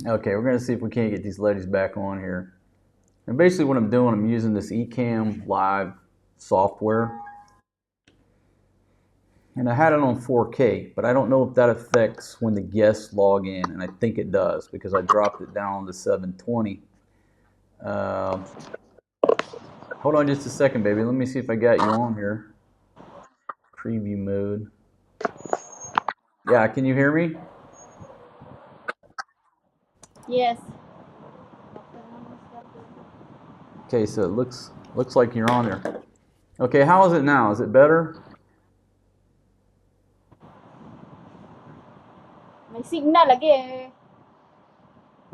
Okay, we're gonna see if we can't get these ladies back on here. And basically what I'm doing, I'm using this Ecamm Live software. And I had it on 4K, but I don't know if that affects when the guests log in, and I think it does because I dropped it down to 720. Uh, Hold on just a second, baby. Let me see if I got you on here. Preview mode. Yeah, can you hear me? Yes. Okay, so it looks like you're on there. Okay, how is it now? Is it better? May signal lagi eh.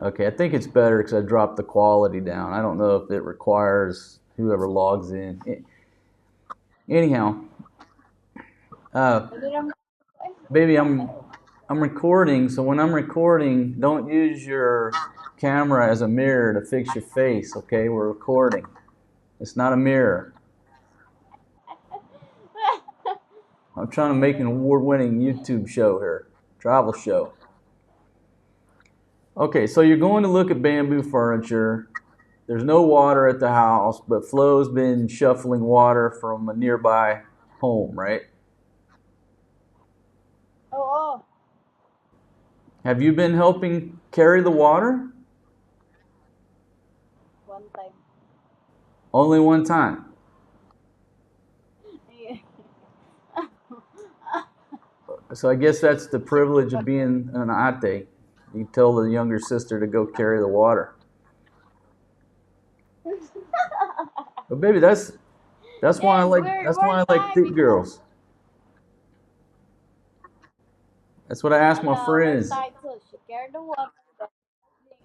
Okay, I think it's better because I dropped the quality down. I don't know if it requires whoever logs in. Anyhow, uh, baby, I'm recording, so when I'm recording, don't use your camera as a mirror to fix your face, okay? We're recording. It's not a mirror. I'm trying to make an award-winning YouTube show here, travel show. Okay, so you're going to look at bamboo furniture. There's no water at the house, but Flo's been shuffling water from a nearby home, right? Oo. Have you been helping carry the water? One time. Only one time. So I guess that's the privilege of being an ate. You tell the younger sister to go carry the water. But baby, that's why I Yes, like we're that's why I like time thick because girls. That's what I ask my we're friends. tight so she carried the water.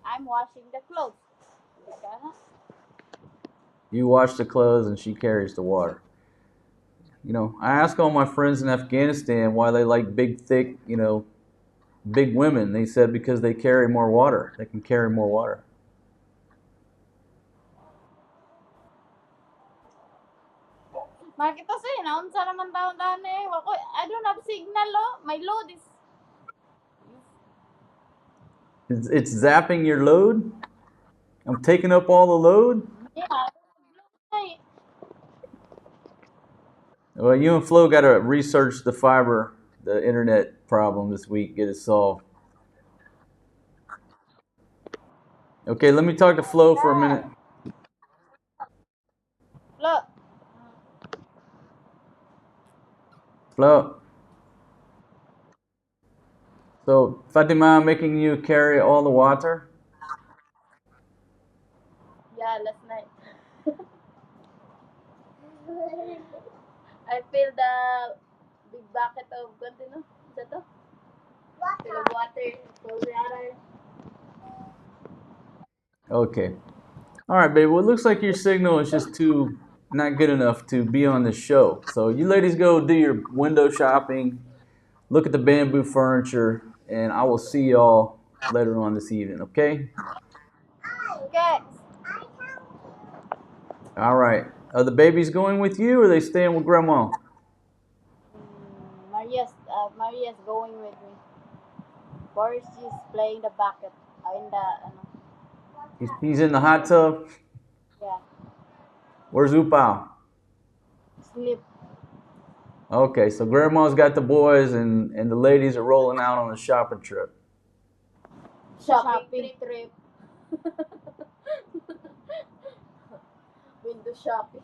I'm washing the clothes. Hindi. You wash the clothes and she carries the water. I ask all my friends in Afghanistan why they like big, thick, big women. They said because they carry more water. They can carry more water. Makita sa'yo, naunsa naman taon-taon eh. I don't have signal, oh. My load is... It's zapping your load. I'm taking up all the load. Yeah, I don't have Well, you and Flo got to research the internet problem this week, get it solved. Okay, let me talk to Flo for a minute. Look. Flo, so Fatima making you carry all the water? Yeah, last night. I filled the big bucket of continue. Isa to? Fill of water. Full water. Okay. All right, baby. Well, it looks like your signal is just too not good enough to be on the show. So you ladies go do your window shopping, look at the bamboo furniture, and I will see y'all later on this evening, okay? Okay. All right. Are the babies going with you or are they staying with grandma? Maria's going with me. Boris is playing the bucket. In the, He's in the hot tub. yeah, Where's Upao? sleep. Okay, so grandma's got the boys and the ladies are rolling out on a shopping trip. Shopping trip. Window shopping.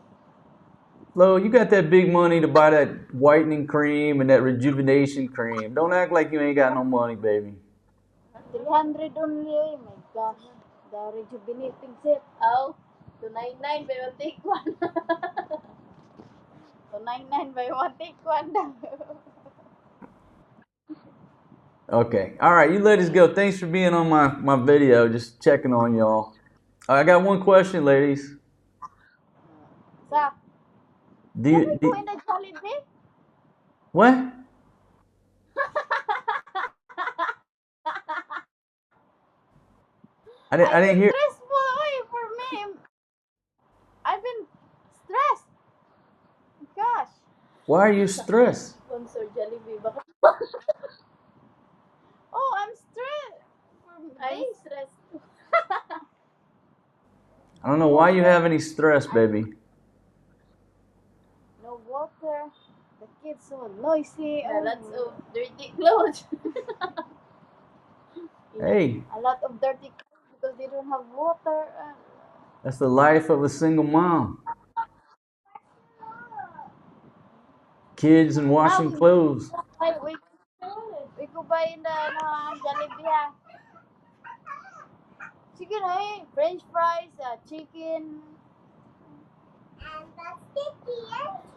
Flo, you got that big money to buy that whitening cream and that rejuvenation cream. Don't act like you ain't got no money, baby. 300 only. Oh my gosh. The rejuvenating set. Oh, 299 buy one take one. 299 buy one take one. Okay. All right, you ladies go. Thanks for being on my video. Just checking on y'all. I got one question, ladies. Zach, Do can you, we do go in the Jollibee? what? I I've didn't been hear. stressful for me. I've been stressed. Gosh. Why are you stressed? Sponsor Jollibee. Oh, I'm stressed. I'm stressed. I don't know why you have any stress, baby. No water. The kids so noisy. Lots of dirty clothes. Hey, A lot of dirty clothes because they don't have water. that's the life of a single mom. Kids and washing clothes. We go buy in the Jollibee. Ha. Sige na eh. French fries, chicken.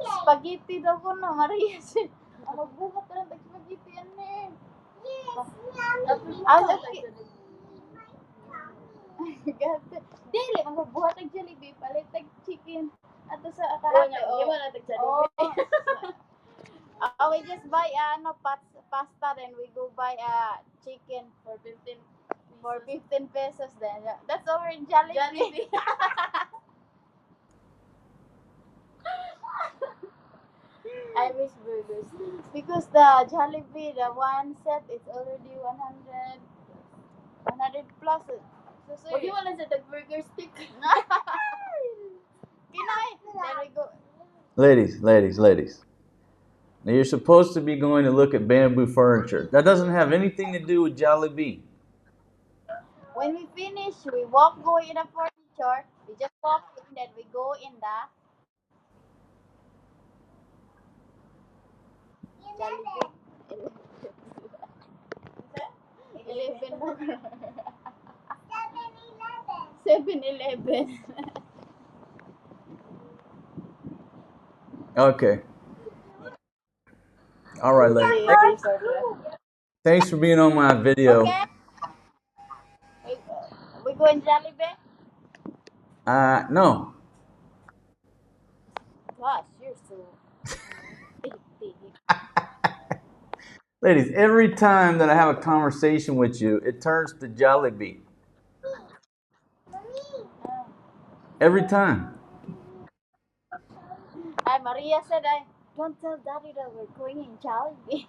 Spaghetti daw ko na, Maria. Magbuhat ka ng spaghetti yan eh. Dili, magbuhat ng Jollibee, palit ng chicken. Ato sa kahapon. Di ba natin sa Jollibee? We just buy pasta, then we go buy chicken For 15 for 15 pesos then. That's our Jollibee. I wish burgers. Because the Jollibee, the one set is already 100 plus. So Huwag yung wala sa burger stick. Kinay. There we go. Ladies. Now you're supposed to be going to look at bamboo furniture. That doesn't have anything to do with Jollibee. When we finish, we go in the furniture. We just walk in, then we go in the Jollibee. 11. 7-Eleven. Okay. All right, ladies. Thanks for being on my video. Okay. We go in Jollibee? No. Gosh, you're so big. Ladies, every time that I have a conversation with you, it turns to Jollibee. Every time. Maria said, don't tell Daddy that we're going in Jollibee.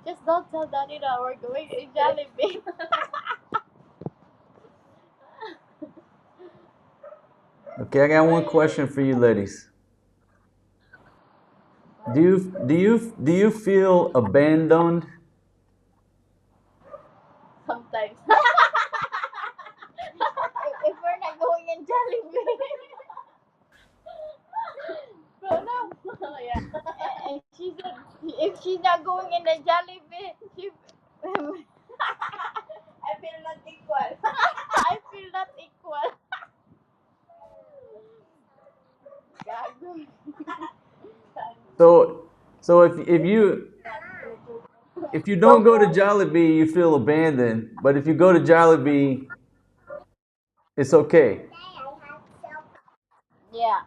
just don't tell Daddy that we're going in Jollibee. Okay, I got one question for you, ladies. Do you feel abandoned? Sometimes. If we're not going in Jollibee. Bro, no. Yeah. And she said, if she's not going in the Jollibee, I feel not equal. I feel not equal. So if you don't go to Jollibee, you feel abandoned. But if you go to Jollibee, it's okay. Yeah.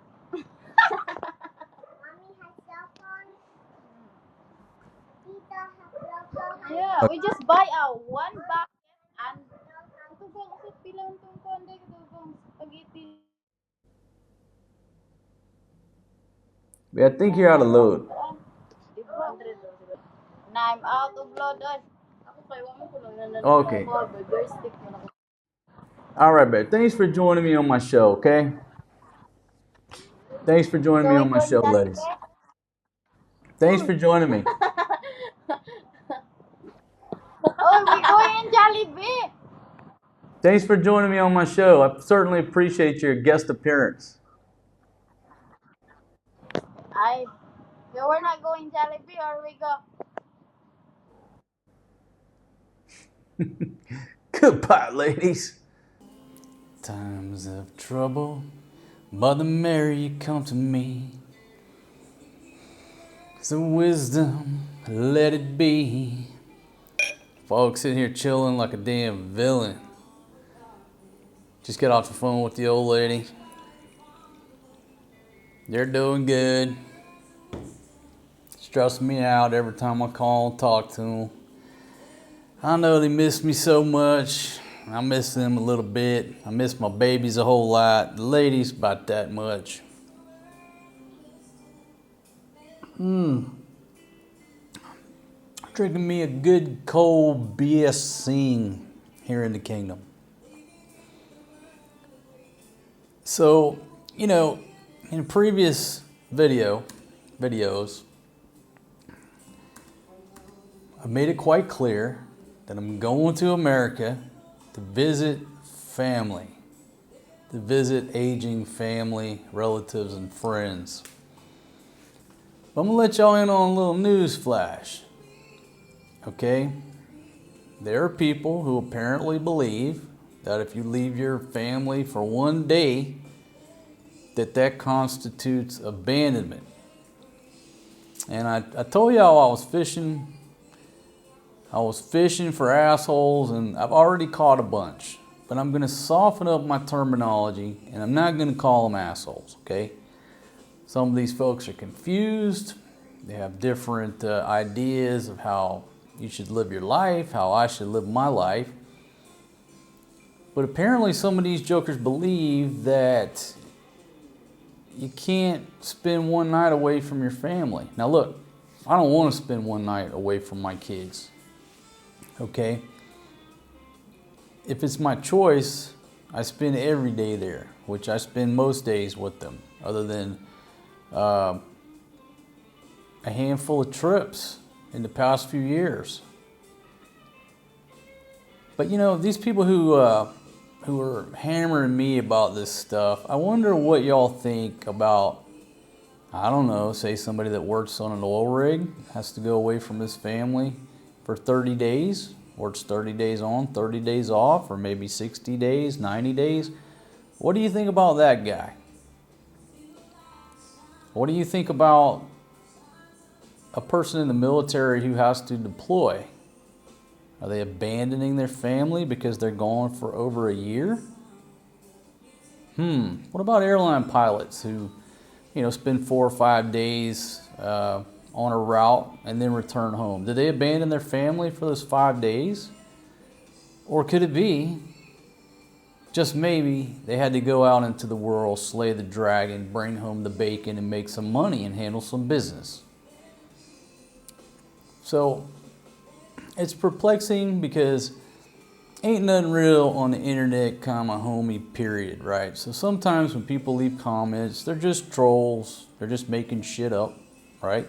Yeah, we just buy one bucket and spaghetti. I think you're out of load. Now I'm out of load. Okay. Burger stick. All right, babe. Thanks for joining me on my show, okay? Thanks for joining me on my show, ladies. Thanks for joining me. Oh, we going in Jollibee. Thanks for joining me on my show. I certainly appreciate your guest appearance. We're not going Jollibee or we go. Goodbye, ladies. Times of trouble, Mother Mary, you come to me. Some wisdom, let it be. Folks sitting here chilling like a damn villain. Just got off the phone with the old lady. They're doing good. Stressing me out every time I call and talk to them. I know they miss me so much. I miss them a little bit. I miss my babies a whole lot. The ladies about that much. Drinking Drinking me a good cold BS here in the kingdom. So, you know, in previous videos, I made it quite clear that I'm going to America to visit family, to visit aging family, relatives, and friends. But I'm gonna let y'all in on a little news flash. Okay? There are people who apparently believe that if you leave your family for one day, that constitutes abandonment. And I told y'all I was fishing for assholes, and I've already caught a bunch. But I'm going to soften up my terminology, and I'm not going to call them assholes, okay? Some of these folks are confused. They have different ideas of how you should live your life, how I should live my life. But apparently some of these jokers believe that you can't spend one night away from your family. Now look, I don't want to spend one night away from my kids, okay? If it's my choice, I spend every day there, which I spend most days with them, other than a handful of trips in the past few years. But you know, these people who are hammering me about this stuff, I wonder what y'all think about, I don't know, say somebody that works on an oil rig has to go away from his family for 30 days, or it's 30 days on, 30 days off, or maybe 60 days, 90 days. What do you think about that guy? What do you think about a person in the military who has to deploy? Are they abandoning their family because they're gone for over a year? What about airline pilots who, you know, spend 4 or 5 days on a route and then return home? Did they abandon their family for those 5 days? Or could it be, just maybe, they had to go out into the world, slay the dragon, bring home the bacon, and make some money and handle some business? So it's perplexing because ain't nothing real on the internet, homie, period, right? So sometimes when people leave comments, they're just trolls. They're just making shit up, right?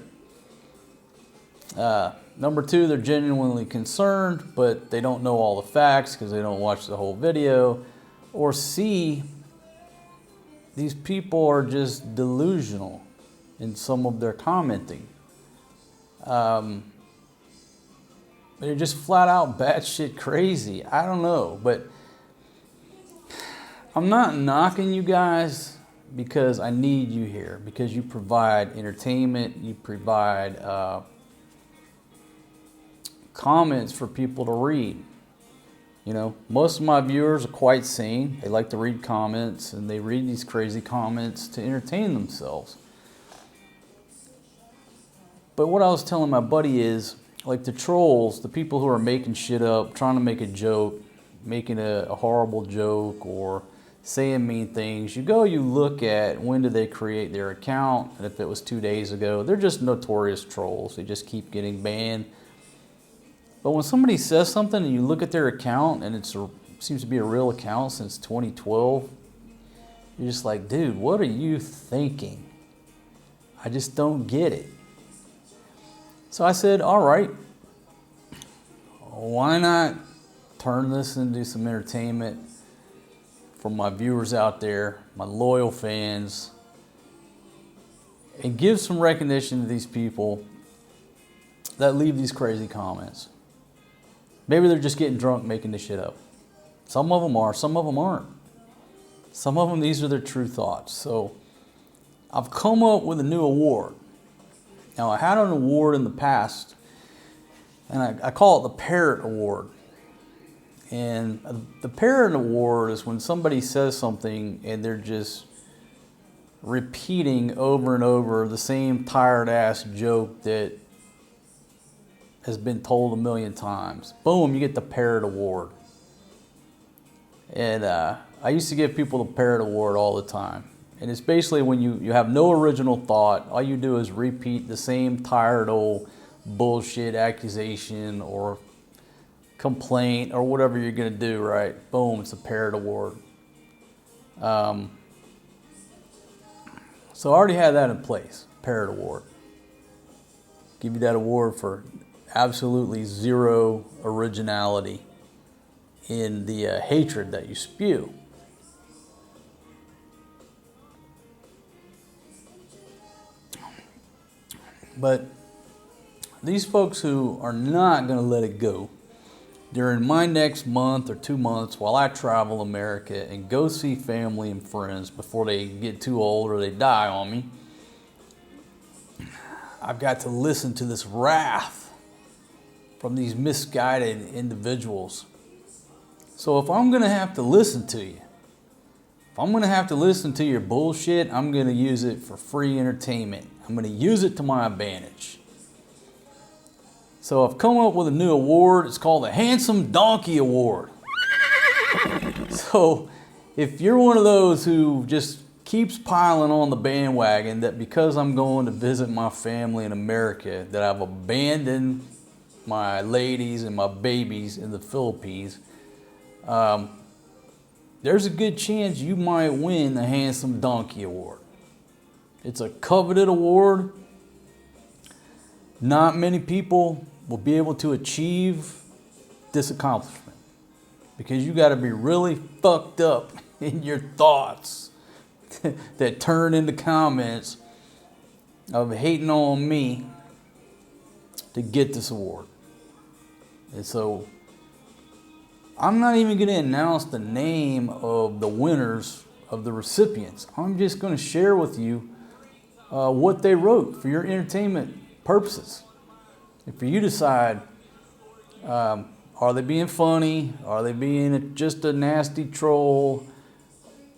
Number two, they're genuinely concerned, but they don't know all the facts because they don't watch the whole video. Or C, these people are just delusional in some of their commenting. They're just flat out batshit crazy. I don't know, but I'm not knocking you guys because I need you here, because you provide entertainment, you provide comments for people to read. You know, most of my viewers are quite sane. They like to read comments, and they read these crazy comments to entertain themselves. But what I was telling my buddy is, like the trolls, the people who are making shit up, trying to make a joke, making a horrible joke, or saying mean things, you look at when did they create their account, and if it was 2 days ago, they're just notorious trolls. They just keep getting banned. But when somebody says something and you look at their account and it seems to be a real account since 2012, you're just like, dude, what are you thinking? I just don't get it. So I said, all right, why not turn this into some entertainment for my viewers out there, my loyal fans, and give some recognition to these people that leave these crazy comments. Maybe they're just getting drunk making this shit up. Some of them are, some of them aren't. Some of them, these are their true thoughts. So I've come up with a new award. Now, I had an award in the past, and I call it the Parrot Award. And the Parrot Award is when somebody says something and they're just repeating over and over the same tired-ass joke that has been told a million times. Boom, you get the Parrot Award. And I used to give people the Parrot Award all the time. And it's basically when you have no original thought, all you do is repeat the same tired old bullshit accusation or complaint or whatever you're going to do, right? Boom, it's a parrot award. So I already had that in place, parrot award. Give you that award for absolutely zero originality in the hatred that you spew. But these folks who are not going to let it go during my next month or 2 months while I travel America and go see family and friends before they get too old or they die on me, I've got to listen to this wrath from these misguided individuals. So if I'm going to have to listen to you, if I'm going to have to listen to your bullshit, I'm going to use it for free entertainment. I'm going to use it to my advantage. So I've come up with a new award. It's called the Handsome Donkey Award. So if you're one of those who just keeps piling on the bandwagon that because I'm going to visit my family in America that I've abandoned my ladies and my babies in the Philippines, there's a good chance you might win the Handsome Donkey Award. It's a coveted award. Not many people will be able to achieve this accomplishment because you got to be really fucked up in your thoughts that turn into comments of hating on me to get this award. And so I'm not even going to announce the name of the winners of the recipients. I'm just going to share with you what they wrote for your entertainment purposes. And for you to decide, are they being funny? Are they being just a nasty troll?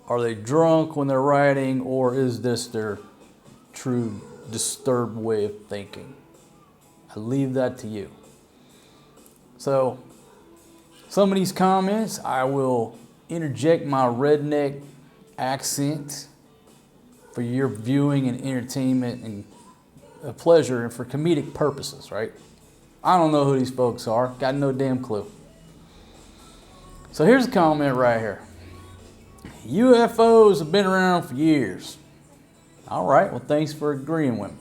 Are they drunk when they're writing? Or is this their true disturbed way of thinking? I leave that to you. So some of these comments, I will interject my redneck accent for your viewing and entertainment and pleasure and for comedic purposes, right? I don't know who these folks are. Got no damn clue. So here's a comment right here. UFOs have been around for years. All right, well, thanks for agreeing with me.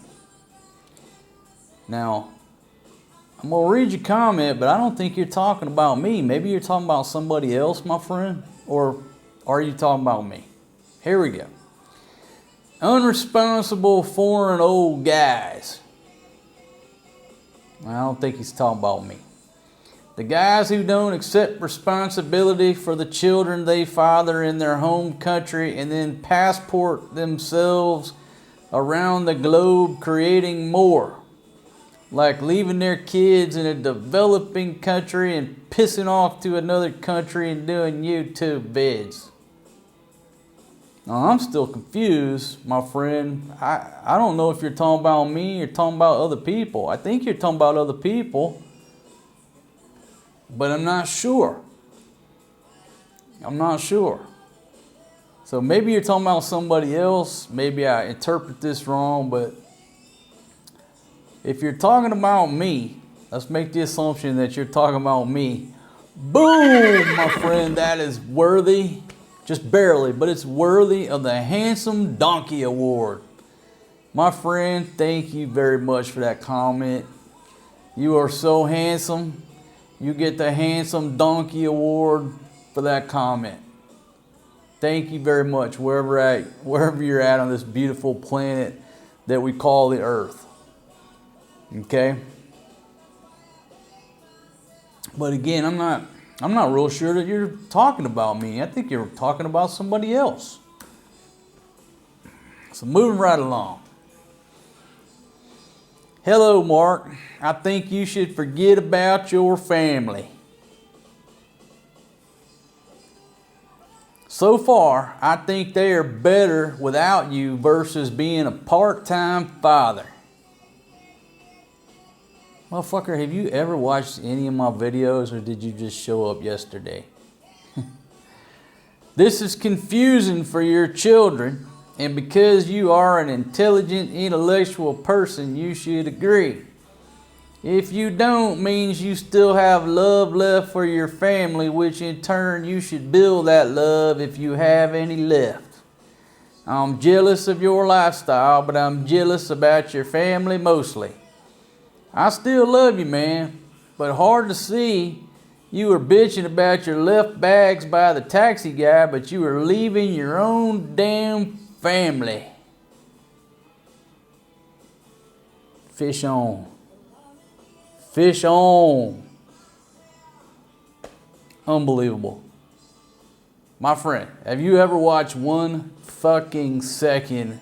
Now, I'm going to read your comment, but I don't think you're talking about me. Maybe you're talking about somebody else, my friend, or are you talking about me? Here we go. Unresponsible foreign old guys. I don't think he's talking about me. The guys who don't accept responsibility for the children they father in their home country and then passport themselves around the globe creating more. Like leaving their kids in a developing country and pissing off to another country and doing YouTube vids. Now, I'm still confused, my friend. I don't know if you're talking about me or talking about other people. I think you're talking about other people, but I'm not sure. I'm not sure. So maybe you're talking about somebody else. Maybe I interpret this wrong, but if you're talking about me, let's make the assumption that you're talking about me. Boom, my friend, that is worthy. Just barely, but it's worthy of the Handsome Donkey Award. My friend, thank you very much for that comment. You are so handsome. You get the Handsome Donkey Award for that comment. Thank you very much, wherever you're at on this beautiful planet that we call the Earth. Okay? But again, I'm not real sure that you're talking about me. I think you're talking about somebody else. So moving right along. Hello, Mark. I think you should forget about your family. So far, I think they are better without you versus being a part-time father. Motherfucker, have you ever watched any of my videos or did you just show up yesterday? This is confusing for your children, and because you are an intelligent, intellectual person, you should agree. If you don't, means you still have love left for your family, which in turn you should build that love if you have any left. I'm jealous of your lifestyle, but I'm jealous about your family mostly. I still love you, man, but hard to see. You were bitching about your left bags by the taxi guy, but you were leaving your own damn family. Fish on. Fish on. Unbelievable. My friend, have you ever watched one fucking second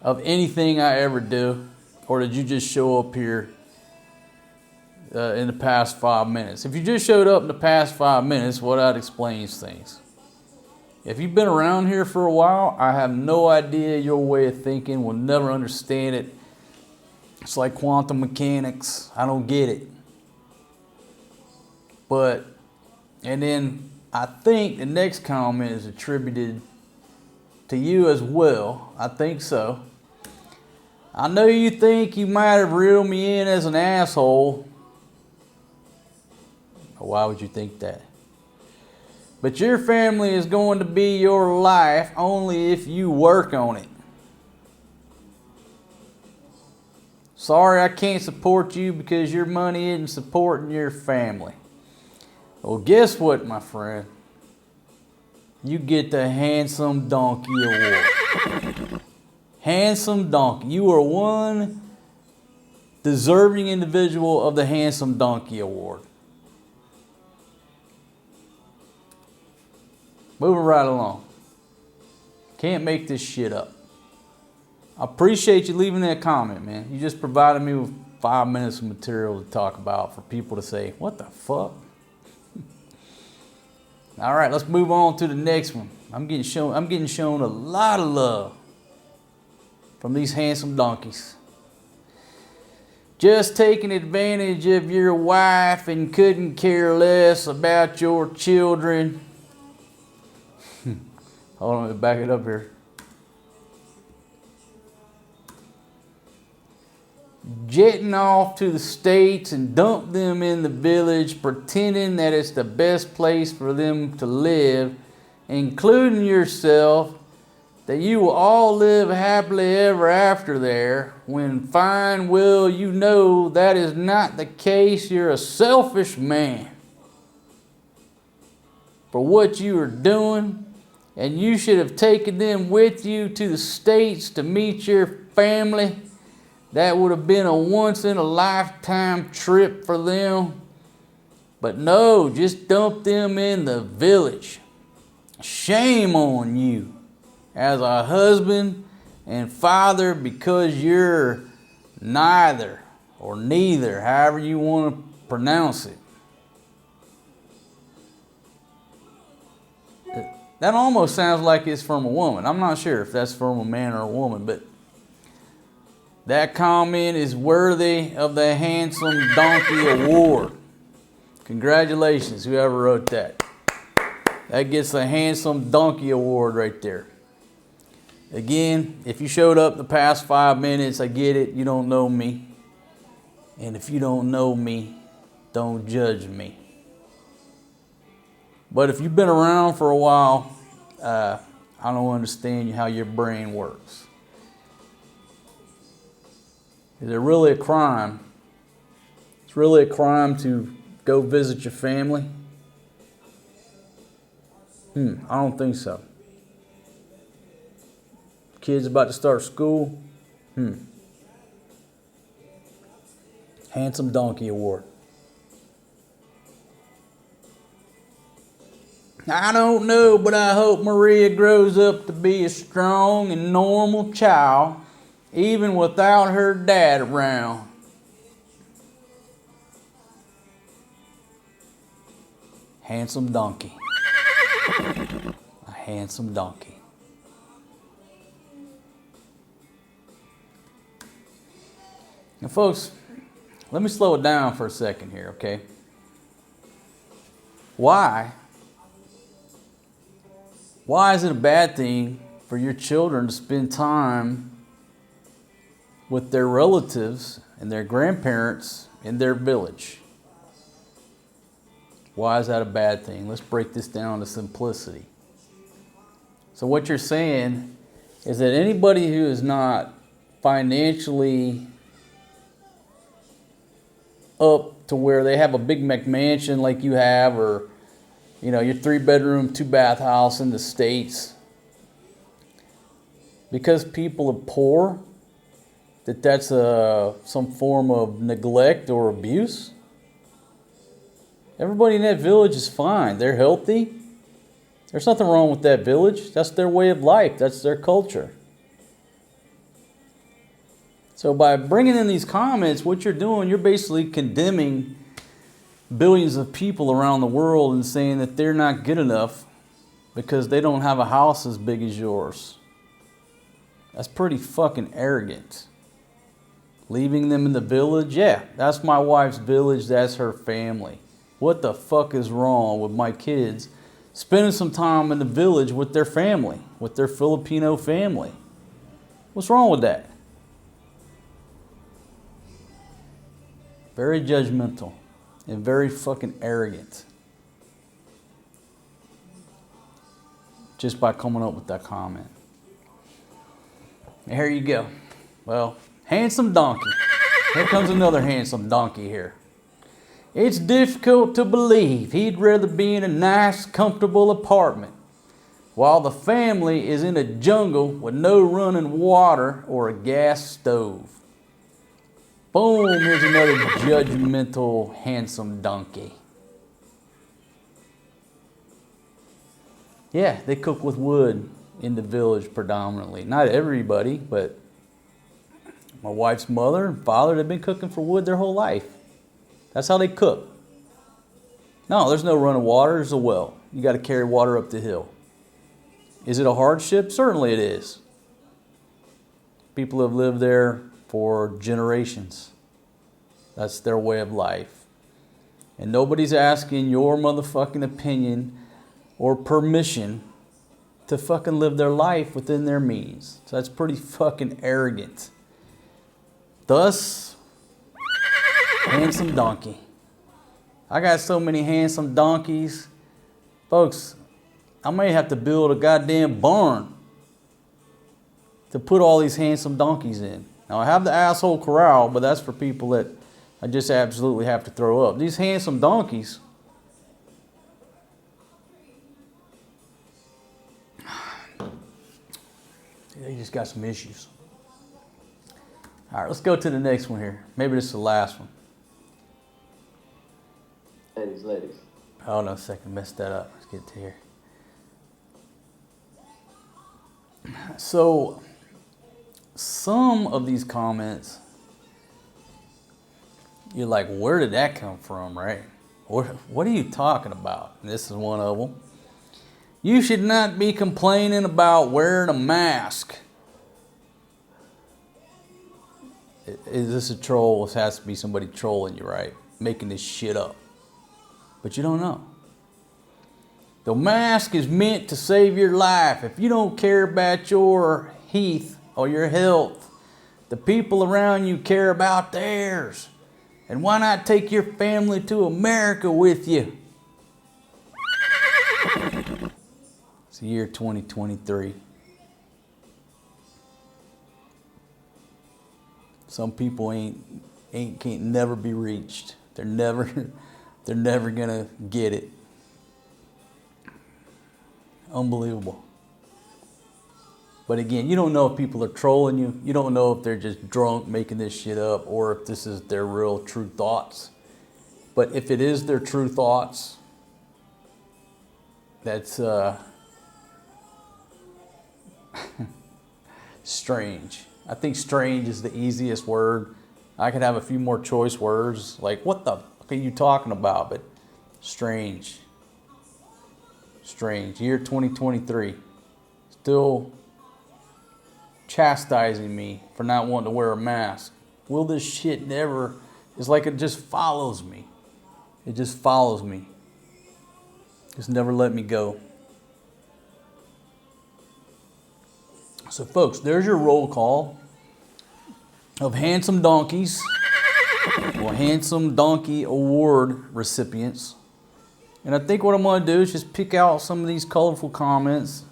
of anything I ever do? Or did you just show up here in the past 5 minutes? If you just showed up in the past 5 minutes, well, that explains things. If you've been around here for a while, I have no idea your way of thinking, will never understand it. It's like quantum mechanics. I don't get it. But, and then I think the next comment is attributed to you as well. I think so. I know you think you might have reeled me in as an asshole. Why would you think that? But your family is going to be your life only if you work on it. Sorry I can't support you because your money isn't supporting your family. Well, guess what, my friend? You get the Handsome Donkey Award. Handsome Donkey. You are one deserving individual of the Handsome Donkey Award. Moving right along. Can't make this shit up. I appreciate you leaving that comment, man. You just provided me with 5 minutes of material to talk about for people to say, what the fuck? All right, let's move on to the next one. I'm getting shown a lot of love from these handsome donkeys. Just taking advantage of your wife and couldn't care less about your children. Hold on, let me back it up here. Jetting off to the States and dump them in the village, pretending that it's the best place for them to live, including yourself, that you will all live happily ever after there, when fine well you know that is not the case. You're a selfish man for what you are doing, and you should have taken them with you to the States to meet your family. That would have been a once-in-a-lifetime trip for them. But no, just dump them in the village. Shame on you as a husband and father, because you're neither, or neither, however you want to pronounce it. That almost sounds like it's from a woman. I'm not sure if that's from a man or a woman, but that comment is worthy of the Handsome Donkey Award. Congratulations, whoever wrote that. That gets the Handsome Donkey Award right there. Again, if you showed up the past 5 minutes, I get it. You don't know me. And if you don't know me, don't judge me. But if you've been around for a while, I don't understand how your brain works. Is it really a crime? It's really a crime to go visit your family? I don't think so. Kids about to start school? Handsome Donkey Award. I don't know, but I hope Maria grows up to be a strong and normal child, even without her dad around. Handsome donkey. A handsome donkey. Now, folks, let me slow it down for a second here, okay? Why is it a bad thing for your children to spend time with their relatives and their grandparents in their village. Why is that a bad thing? Let's break this down to simplicity. So what you're saying is that anybody who is not financially up to where they have a big McMansion like you have, or your 3-bedroom, 2-bath house in the States, because people are poor, that's some form of neglect or abuse. Everybody in that village is fine. They're healthy. There's nothing wrong with that village. That's their way of life. That's their culture. So by bringing in these comments, what you're doing, you're basically condemning billions of people around the world and saying that they're not good enough because they don't have a house as big as yours. That's pretty fucking arrogant. Leaving them in the village? Yeah, that's my wife's village. That's her family. What the fuck is wrong with my kids spending some time in the village with their family, with their Filipino family? What's wrong with that? Very judgmental and very fucking arrogant. Just by coming up with that comment. And here you go. Well, handsome donkey. Here comes another handsome donkey here. It's difficult to believe he'd rather be in a nice, comfortable apartment while the family is in a jungle with no running water or a gas stove. Boom, here's another judgmental, handsome donkey. Yeah, they cook with wood in the village predominantly. Not everybody, but my wife's mother and father, they've been cooking for wood their whole life. That's how they cook. No, there's no running water, there's a well. You got to carry water up the hill. Is it a hardship? Certainly it is. People have lived there for generations. That's their way of life. And nobody's asking your motherfucking opinion or permission to fucking live their life within their means. So that's pretty fucking arrogant. Thus, handsome donkey. I got so many handsome donkeys. Folks, I may have to build a goddamn barn to put all these handsome donkeys in. Now, I have the asshole corral, but that's for people that I just absolutely have to throw up. These handsome donkeys, they just got some issues. All right, let's go to the next one here. Maybe this is the last one. Ladies. Hold on a second, messed that up. Let's get to here. So, some of these comments, you're like, where did that come from, right? What are you talking about? And this is one of them. You should not be complaining about wearing a mask. Is this a troll? This has to be somebody trolling you, right? Making this shit up. But you don't know. The mask is meant to save your life. If you don't care about your health or your health, the people around you care about theirs. And why not take your family to America with you? It's the year 2023. Some people can't never be reached. They're never gonna get it. Unbelievable. But again, you don't know if people are trolling you. You don't know if they're just drunk making this shit up or if this is their real true thoughts. But if it is their true thoughts, that's strange. I think strange is the easiest word. I could have a few more choice words like, what the fuck are you talking about? But strange. Strange. Year 2023. Still chastising me for not wanting to wear a mask. Will this shit never... It's like it just follows me. It just follows me. Just never let me go. So folks, there's your roll call of handsome donkeys, or handsome donkey award recipients. And I think what I'm going to do is just pick out some of these colorful comments,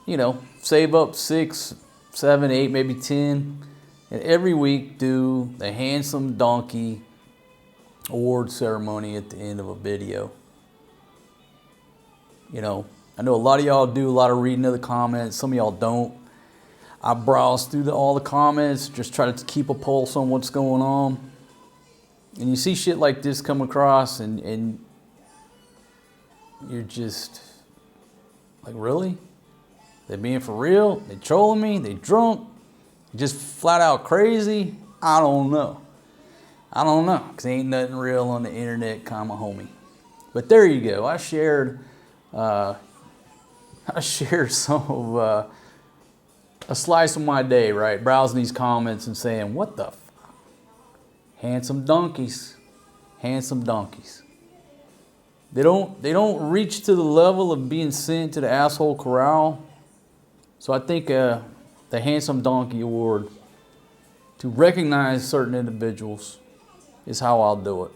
you know, save up 6, 7, 8, maybe 10, and every week do the handsome donkey award ceremony at the end of a video. You know, I know a lot of y'all do a lot of reading of the comments. Some of y'all don't. I browse through all the comments, just try to keep a pulse on what's going on. And you see shit like this come across and you're just like, really? They being for real? They trolling me? They drunk? Just flat out crazy? I don't know. Because ain't nothing real on the internet, comma homie. But there you go. I shared some of a slice of my day, right? Browsing these comments and saying, what the fuck? Handsome donkeys. Handsome donkeys. They don't reach to the level of being sent to the asshole corral. So I think the Handsome Donkey Award, to recognize certain individuals, is how I'll do it.